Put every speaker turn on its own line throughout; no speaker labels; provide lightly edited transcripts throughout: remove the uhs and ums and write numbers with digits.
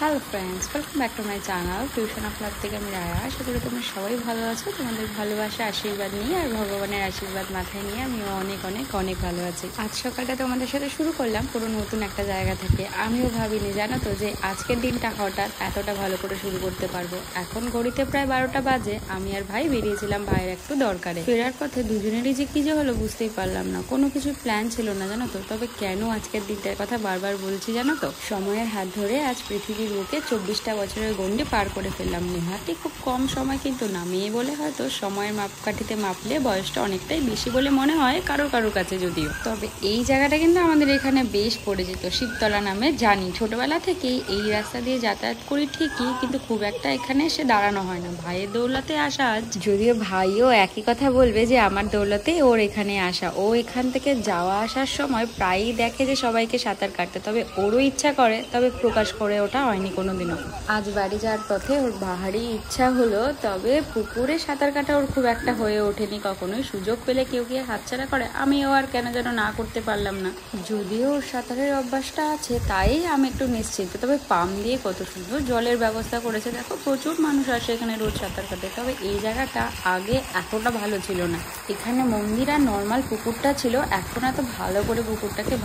Hello friends, welcome back to my channel tuition of love থেকে আমি রায়া। আশা করি তোমরা সবাই ভালো আছো। তোমাদের ভালোবাসা আশীর্বাদ নিয়ে আর ভগবানের আশীর্বাদ মাথায় নিয়ে আমিও অনেক অনেক অনেক ভালো আছি। আজ সকালটা তোমাদের সাথে শুরু করলাম পুরো নতুন একটা জায়গা থেকে। আমিও ভাবিনি জানো তো যে আজকের দিনটা হঠাৎ এতটা ভালো করে শুরু করতে পারবো। এখন ঘড়িতে প্রায় 12টা বাজে। আমি আর ভাই বেরিয়েছিলাম ভাইয়ের একটু দরকারে। ফেরার পথে দুজনেরই যে কি যে হলো বুঝতেই পারলাম না। কোনো কিছু প্ল্যান ছিল না জানো তো। তবে কেন আজকের দিনটার কথা বারবার বলছি জানো তো, সময়ের হাত ধরে আজ পৃথিবীর বুকে 24টা বছরের গণ্ডি পার করে ফেললাম। নেহাতি খুব কম সময় কিন্তু না। মেয়ে বলে হয়তো সময়ের মাপকাঠিতে মাপলে বয়সটা অনেকটাই বেশি বলে মনে হয় কারোর কাছে যদিও। তবে এই জায়গাটা কিন্তু আমাদের এখানে বেশ পরিচিত, শিবতলা নামে জানি। ছোটবেলা থেকেই এই রাস্তা দিয়ে যাতায়াত করি ঠিকই, কিন্তু খুব একটা এখানে এসে দাঁড়ানো হয় না। ভাইয়ের দৌলতে আসা, যদিও ভাইও একই কথা বলবে যে আমার দৌলতে ওর এখানে আসা। ও এখান থেকে যাওয়া আসার সময় প্রায়ই দেখে যে সবাইকে সাঁতার কাটতে, তবে ওরও ইচ্ছা করে, তবে প্রকাশ করে ওটা হয়নি কোনোদিনও। আজ বাড়ি যাওয়ার পথে ওর বাহারি ইচ্ছা হলো, তবে পুকুরে সাঁতার কাটা ওর খুব একটা হয়ে ওঠেনি কখনোই। সুযোগ পেলে কেউ গিয়ে হাতছাড়া করে, আমিও আর কেন যেন না করতে পারলাম না। যদিও ওর সাঁতারের অভ্যাসটা আছে তাই আমি একটু নিশ্চিন্ত। তবে পাম দিয়ে কত সুন্দর জলের ব্যবস্থা করেছে দেখো। প্রচুর মানুষ আসে এখানে রোজ সাঁতার কাটে। তবে এই জায়গাটা আগে এতটা ভালো ছিল না। এখানে মন্দির আর নর্মাল পুকুরটা ছিল, এখন এত ভালো করে পুকুরটাকে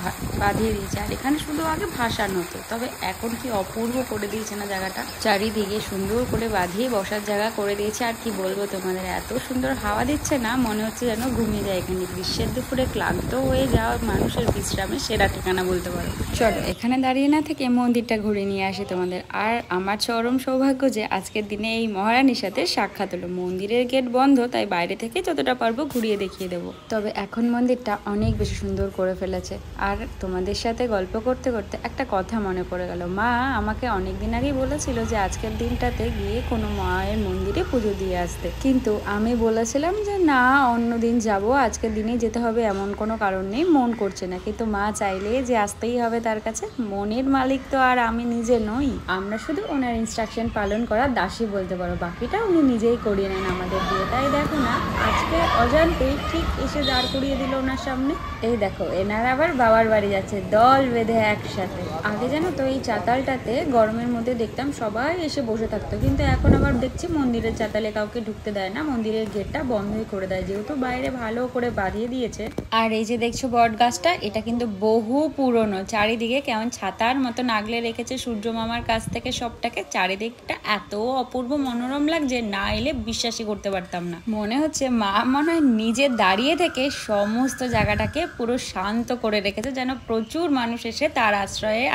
বাঁধিয়ে দিয়েছে। আর এখানে শুধু আগে ভাসান হতো, তবে এখন কি অপূর্ব করে দিয়েছে না জায়গাটা। চারিদিকে সুন্দর করে বাঁধিয়ে বসার জায়গা করে দিয়েছে। আর কি বলবো তোমাদের, এত সুন্দর হাওয়া দিচ্ছে না, মনে হচ্ছে যেন ঘুমিয়ে যায় এখানে। গ্রীষ্মের দুপুরে ক্লান্ত হয়ে যাওয়া মানুষের বিশ্রামের সেরা ঠিকানা বলতে পারো। চলো এখানে দাঁড়িয়ে না থেকে মন্দিরটা ঘুরে নিয়ে আসি তোমাদের। আর আমার চরম সৌভাগ্য যে আজকের দিনে এই মহারানীর সাথে সাক্ষাৎ হলো। মন্দিরের গেট বন্ধ, তাই বাইরে থেকে যতটা পারবো ঘুরিয়ে দেখিয়ে দেবো। তবে এখন মন্দিরটা অনেক বেশি সুন্দর করে ফেলেছে। আর তোমাদের সাথে গল্প করতে করতে একটা কথা মনে পড়ে গেল। মা আমাকে অনেকদিন আগেই বলেছিল যে আজকের দিনটাতে গিয়ে কোনো মায়ের মন্দিরে পুজো দিয়ে আসতে, কিন্তু আমি বলেছিলাম যে না, অন্য দিন যাবো, আজকের দিনেই যেতে হবে এমন কোনো কারণ নেই, মন করছে না। কিন্তু মা চাইলে যে আসতেই হবে তার কাছে। মনের মালিক তো আর আমি নিজে নই, আমরা শুধু ওনার ইনস্ট্রাকশন পালন করা দাসী বলতে পারো। বাকিটা উনি নিজেই করিয়ে নেন আমাদের দিয়ে। তাই দেখো না, আজকে অজান্তেই ঠিক এসে দাঁড় করিয়ে দিল ওনার সামনে। এই দেখো, এনার আবার বাবার বাড়ি যাচ্ছে দল বেঁধে একসাথে। আগে জানো তো এই চাতালটাতে গরমের মধ্যে দেখতাম সবাই এসে বসে থাকতো, কিন্তু এখন আবার দেখছি মন্দিরের চাতালে কাউকে ঢুকতে দেয় না। মন্দিরের গেটটা বন্ধই করে দেয়, যেহেতু বাইরে ভালো করে বাঁধিয়ে দিয়েছে। আর এই যে দেখছো বট গাছটা, এটা কিন্তু বহু পুরনো। চারিদিকে কেমন ছাতার মতো আগলে রেখেছে সূর্য মামার কাছ থেকে সবটাকে। চারিদিকটা এত অপূর্ব মনোরম লাগছে, না এলে বিশ্বাসই করতে পারতাম না। মনে হচ্ছে মা মনে হয় নিজে দাঁড়িয়ে থেকে সমস্ত জায়গাটাকে পুরো শান্ত করে রেখেছে, যেন প্রচুর মানুষ এসে তার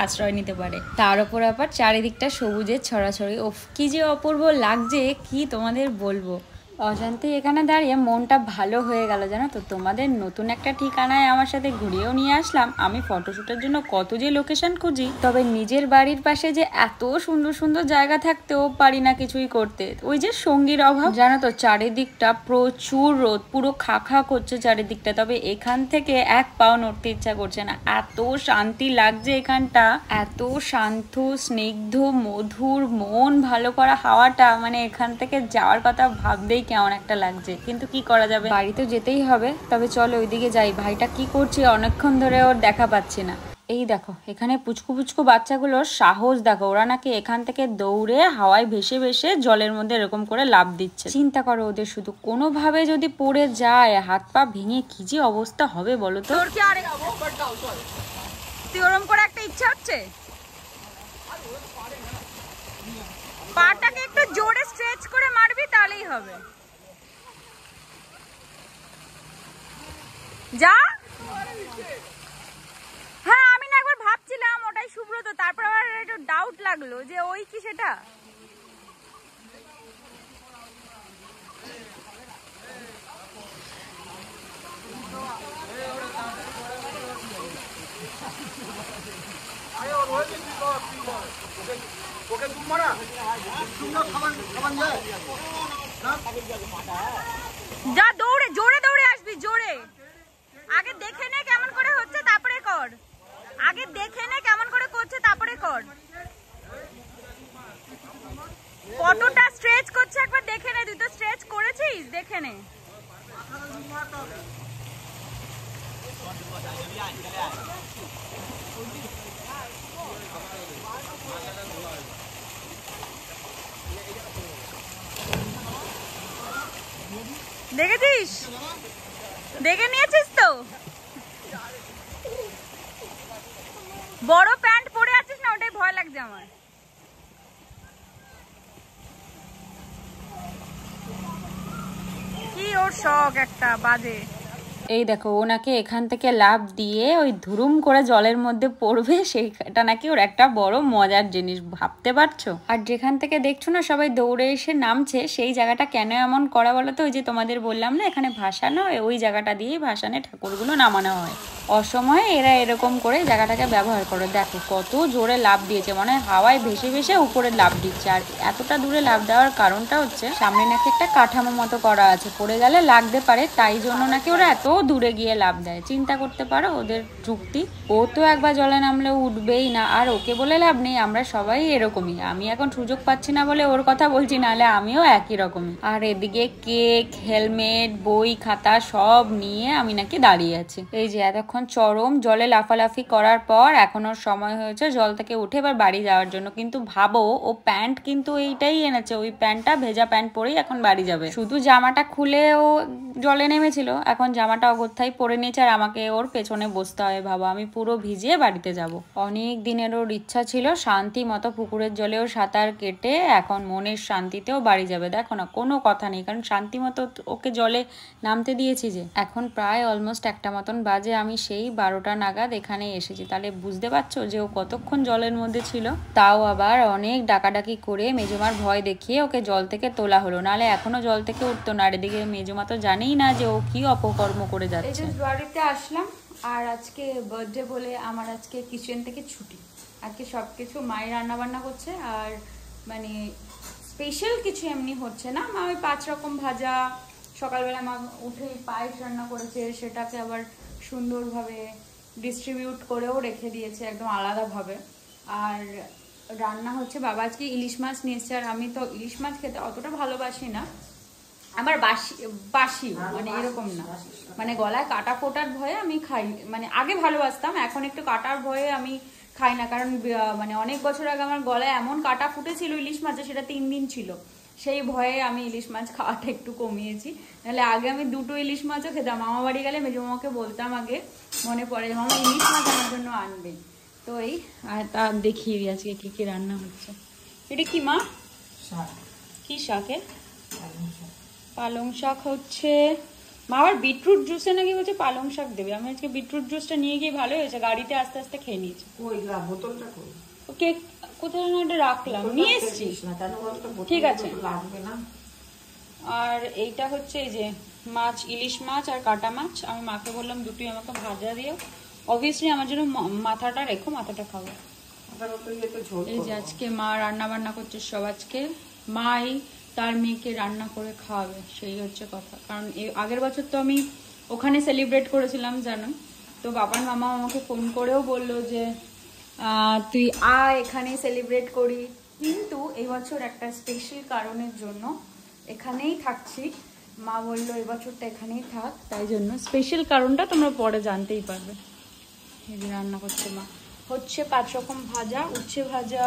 আশ্রয় নিতে পারে। তার উপর আবার চারিদিকটা সবুজের ছড়াছড়ি। ওফ, কি যে অপূর্ব লাগছে, কি তোমাদের বলবো। অজান্তেই এখানে দাঁড়িয়ে মনটা ভালো হয়ে গেল জানো তো। তোমাদের নতুন একটা ঠিকানায় আমার সাথে ঘুরিয়েও নিয়ে আসলাম। আমি ফটোশুটের জন্য কত যে লোকেশন খুঁজি, তবে নিজের বাড়ির পাশে যে এত সুন্দর সুন্দর জায়গা থাকতেও পারি না কিছুই করতে। ওই যে সঙ্গীর অভাব জানো তো। চারিদিকটা প্রচুর রোদ, পুরো খা করছে চারিদিকটা। তবে এখান থেকে এক পাও নড়তে ইচ্ছা করছে না, এত শান্তি লাগছে এখানটা। এত শান্ত, স্নিগ্ধ, মধুর, মন ভালো করা হাওয়াটা, মানে এখান থেকে যাওয়ার কথা ভাবতেই কেমন একটা লাগছে। কিন্তু কি করা যাবে, বাড়ি তো যেতেই হবে। তবে চলো ওইদিকে যাই। ভাইটা কি করছে অনেকক্ষণ ধরে ওর দেখা পাচ্ছি না। এই দেখো এখানে পুচকু পুচকু বাচ্চাগুলোর সাহস দেখো। ওরা নাকি এখান থেকে দৌড়ে হাওয়ায় ভেসে ভেসে জলের মধ্যে এরকম করে লাফ দিচ্ছে। চিন্তা করো ওদের শুধু কোনোভাবে যদি পড়ে যায়, হাত পা ভেঙে কি যে অবস্থা হবে বলো তো।
তুই ওরম করে একটা ইচ্ছা হচ্ছে, পাটাকে একটু জোরে স্ট্রেচ করে মারবি তাহলেই হবে। যা। হ্যাঁ আমি না একবার ভাবছিলাম ওটাই সুব্রত, তারপর আবার একটু ডাউট লাগলো যে ওই কি সেটা। যা দৌড়ে, জোরে দৌড়ে আসবি, জোরে। আগে দেখে নে কেমন করে হচ্ছে তারপরে কর। আগে দেখে নে কেমন করে করছে তারপরে কর। কতটা স্ট্রেচ করছে একবার দেখে নে। তুই তো স্ট্রেচ করেছিস, দেখে নে। দেখেছিস? দেখে নিয়েছিস তো? বড় প্যান্ট পরে আছিস না, ওটাই ভয় লাগছে আমার। কি ওর শখ একটা বাজে।
এই দেখো ওনাকে এখান থেকে লাফ দিয়ে ওই ধুরুম করে জলের মধ্যে পড়বে, সেইটা নাকি ওর একটা বড় মজার জিনিস, ভাবতে পারছো? আর যেখান থেকে দেখছো না সবাই দৌড়ে এসে নামছে, সেই জায়গাটা কেন এমন করা বলো তো? ওই যে তোমাদের বললাম না এখানে ভাসানো হয়, ওই জায়গাটা দিয়েই ভাসানে ঠাকুরগুলো নামানো হয়। অসময়ে এরা এরকম করে জায়গাটাকে ব্যবহার করে। দেখো কত জোরে লাফ দিয়েছে, মানে হাওয়ায় ভেসে ভেসে উপরে লাফ দিচ্ছে। আর এতটা দূরে লাফ দেওয়ার কারণটা হচ্ছে সামনে নাকি একটা কাঠামো মতো করা আছে, পড়ে গেলে লাগতে পারে, তাই জন্য নাকি ওরা এত দূরে গিয়ে লাফ দেয়। চিন্তা করতে পারো ওদের যুক্তি। ও তো একবার জলে নামলে উঠবেই না, আর ওকে বলে লাভ নেই, আমরা সবাই এরকমই। আমি এখন সুযোগ পাচ্ছি না বলে ওর কথা বলছি, নাহলে আমিও একই রকমই। আর এদিকে কেক, হেলমেট, বই, খাতা সব নিয়ে আমি নাকি দাঁড়িয়ে আছি। এই যে এতক্ষণ চরম জলে লাফালাফি করার পর এখন ওর সময় হয়েছে জল থেকে উঠে এবার বাড়ি যাওয়ার জন্য। কিন্তু ভাবো ও প্যান্ট কিন্তু এইটাই এনেছে, ওই প্যান্টটা ভেজা প্যান্ট পরেই এখন বাড়ি যাবে। শুধু জামাটা খুলে ও জলে নেমেছিল, এখন জামাটা অগত্যাই পরে নিয়েছে আর আমাকে ওর পেছনে বসতে হয়। ভাবো আমি পুরো ভিজিয়ে বাড়িতে যাব। অনেক দিনের ওর ইচ্ছা ছিল শান্তি মতো পুকুরের জলেও সাঁতার কেটে এখন মনের শান্তিতেও বাড়ি যাবে। দেখো না কোনো কথা নেই, কারণ শান্তি মতো ওকে জলে নামতে দিয়েছি। যে এখন প্রায় অলমোস্ট 1টা মতন বাজে, আমি সেই 12টা নাগাদ এখানে এসেছি। তাহলে বুঝতে পারছো যে ও কতক্ষণ জলের মধ্যে ছিল। তাও আবার অনেক ডাকাডাকি করে মেজমার ভয় দেখিয়ে ওকে জল থেকে তোলা হলো, নাহলে এখনো জল থেকে উঠতো না। আর এদিকে মেজমা তো জানেই না যে ও কি অপকর্ম করে যাচ্ছে। বাড়িতে আসলাম আর আজকে বার্থডে বলে আমার আজকে কিচেন থেকে ছুটি। আজকে সবকিছু মায়ের রান্না বান্না করছে, আর মানে স্পেশাল কিছু এমনি হচ্ছে না। মা ওই 5 রকম ভাজা, সকালবেলা মা উঠে পায়েস রান্না করেছে, সেটাকে আবার সুন্দরভাবে ডিস্ট্রিবিউট করেও রেখে দিয়েছে একদম আলাদাভাবে। আর রান্না হচ্ছে, বাবা আজকে ইলিশ মাছ নিয়ে এসছে। আর আমি তো ইলিশ মাছ খেতে অতটা ভালোবাসি না, আমার বাসি মানে এরকম না, মানে গলায় কাটা ফোটার ভয়ে আমি খাই। মানে আগে ভালোবাসতাম, এখন একটু কাটার ভয়ে আমি খাই না। কারণ মানে অনেক বছর আগে আমার গলায় এমন কাটা ফুটেছিল ইলিশ মাছে, সেটা 3 দিন ছিল। সেই ভয়ে আমি ইলিশ মাছ খাওয়াটা একটু কমিয়েছি। নাহলে আগে আমি 2টো ইলিশ মাছও খেতাম। মামা বাড়ি গেলে মেজো মামাকে বলতাম, আগে মনে পড়ে মামা ইলিশ মাছ আমার জন্য আনবে। তো এই আর তা দেখিয়ে দিই আজকে কি কি রান্না হচ্ছে। এটা কি মা? কি শাকে? পালং শাক হচ্ছে। মা আবার বিটরুট জুসে নাকি বলছে পালং শাক দেবে। আমি আজকে বিটরুট জুসটা নিয়ে গিয়ে ভালো হয়েছে, গাড়িতে আস্তে আস্তে খেয়ে নিয়েছি। ওকে কোথায় না রাখলাম, নিয়ে এসছি। ঠিক আছে। আর এইটা হচ্ছে এই যে মাছ, ইলিশ মাছ আর কাটা মাছ। আমি মাকে বললাম দুটোই আমাকে ভাজা দিও। অবভিয়াসলি আমার জন্য মাথাটা রেখো, মাথাটা খাবো। এই যে আজকে মা রান্না বান্না করছে সব। আজকে মাই তার মেয়েকে রান্না করে খাওয়াবে, সেই হচ্ছে কথা। কারণ আগের বছর তো আমি ওখানে সেলিব্রেট করেছিলাম জানো তো, বাবার মামা আমাকে ফোন করেও বললো যে তুই এখানে সেলিব্রেট করি। কিন্তু এই বছর একটা স্পেশাল কারণের জন্য এখানেই থাকছি। মা বললো এবছরটা এখানেই থাক, তাই জন্য স্পেশাল কারণটা তোমরা পরে জানতেই পারবে। এই যে রান্না করছে মা, হচ্ছে 5 রকম ভাজা, উচ্ছে ভাজা,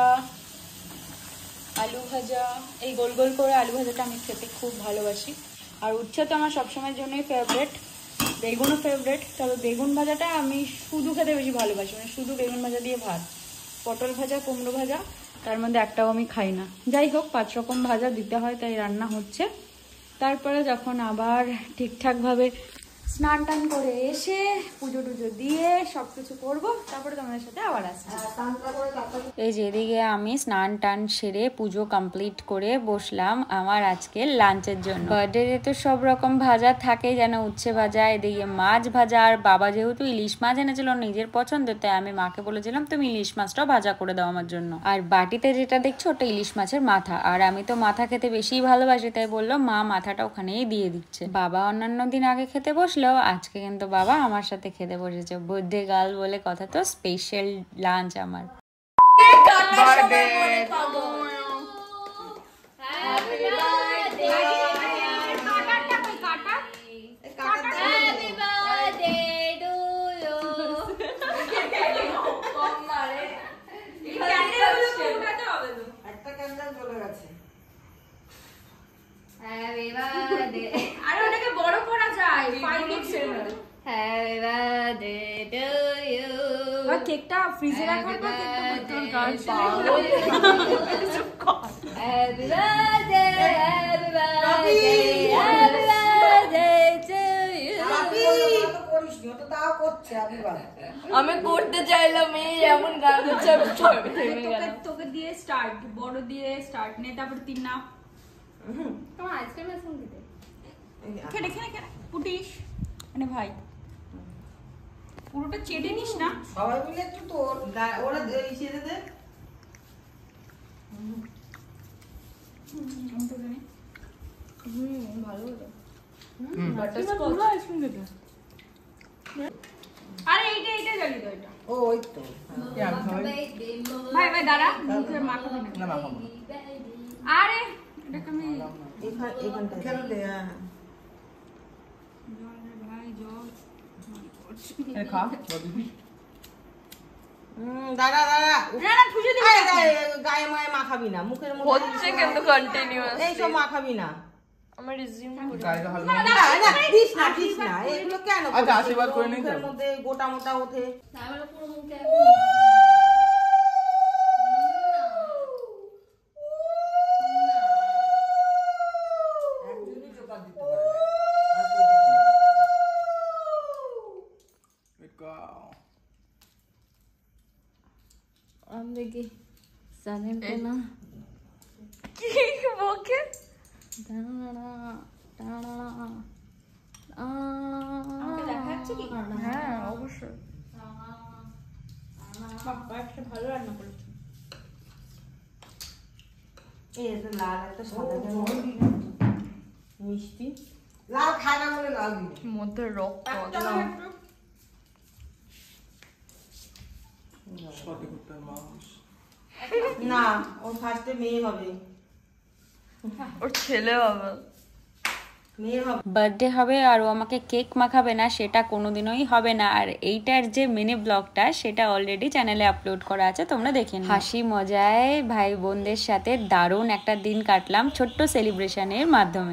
আলু ভাজা। এই গোল গোল করে আলু ভাজাটা আমি খেতে খুব ভালোবাসি। আর উচ্ছে তো আমার সবসময়ের জন্যই ফেভারেট, বেগুনও ফেভারেট। তবে বেগুন ভাজাটা আমি শুধু খেতে বেশি ভালোবাসি, মানে শুধু বেগুন ভাজা দিয়ে ভাত। পটল ভাজা, কুমড়ো ভাজা, তার মধ্যে একটাও আমি খাই না। যাই হোক 5 রকম ভাজা দিতে হয়, তাই রান্না হচ্ছে। তারপরে যখন আবার ঠিকঠাকভাবে স্নান টান করে এসে পুজো টুজো দিয়ে সবকিছু করবো, তারপরে তোমাদের সাথে আবার আসবো। এই যে এদিকে আমি স্নান টান সেরে পুজো কমপ্লিট করে বসলাম আমার আজকে লাঞ্চের জন্য। বার্থডে তো সব রকম ভাজা থাকে, যেন উচ্ছে ভাজা, এদিকে মাছ ভাজা। আর বাবা যেহেতু ইলিশ মাছ এনেছিল নিজের পছন্দের, তাই আমি মাকে বলেছিলাম তুমি ইলিশ মাছটাও ভাজা করে দাও আমার জন্য। আর বাটিতে যেটা দেখছো ওটা ইলিশ মাছের মাথা, আর আমি তো মাথা খেতে বেশি ভালোবাসি, তাই বললো মা মাথাটা ওখানেই দিয়ে দিচ্ছে। বাবা অন্যান্য দিন আগে খেতে বসলো, আজকে কিন্তু বাবা আমার সাথে খেতে বসেছে। বার্থডে গার্ল বলে কথা, তো স্পেশাল লাঞ্চ আমার।
আরে ওটাকে বড়
হ্যাপি বার্থডে টু ইউ।
আর কেকটা ফ্রিজে রাখার পর কেকটা
happy birthday, happy birthday, happy birthday to you. আমি করতে চাইলাম, এই এমন গান হচ্ছে আমি সবে থেমে গেলাম।
তোকে দিয়ে স্টার্ট, বড় দিয়ে স্টার্ট নে, তারপর 3 না।
তোমার আইসক্রিম আছে দিতে?
খেলে খেলে খেলে পুটিস মানে ভাই পুরোটা চেটে নিস না।
সবাই মিলে একটু তোর ওরা ইসে দে।
ভালো হলো।
আরে এইটা জ্বালিয়ে দাও এটা।
ও ওই তো
ভাই ভাই দাঁড়া, মুখে মাখাবি না। আরে এটাকে আমি
এখানটা কেন দে?
জল রে ভাই জল।
দাঁড়া দাঁড়া,
না না ঠুসে দিবি না।
গায়ে মায়ে মাখাবি না, মুখের মধ্যে
হচ্ছে কিন্তু কন্টিনিউয়াস।
এইসব মাখাবি না।
আমার রিজিউম করি।
না, না, দিস না, দিস না, এগুলো কেন করিস?
আচ্ছা, আশীর্বাদ করে নিই তো।
মুখের মধ্যে গোটা মোটা ওঠে।
তাহলে পুরো মুখে
একজনই জোকার দিতে পারে না।
हम देखिए साने पे ना কি বকে টানা টানা
আমাকে দেখা যাচ্ছে কি?
হ্যাঁ অবশ্যই।
বাবা একটা ভালো রান্না করেছে।
এই একটা লাল একটা সাদা মিষ্টি লাল খায় না বলে লাল দিবি।
মধ্যে রক্ত
না, ও ফার্স্টে মেয়ে হবে,
ওর ছেলে হবে।
মেয়ে হবে।
বার্থডে হবে আর ও আমাকে কেক মাখাবে না, সেটা কোনোদিনই হবে না। আর এইটার যে মিনি ব্লগটা সেটা অলরেডি চ্যানেলে আপলোড করা আছে, তোমরা দেখে নিও। হাসি মজায় ভাই বোনদের সাথে দারুণ একটা দিন কাটলাম ছোট্ট সেলিব্রেশনের মাধ্যমে।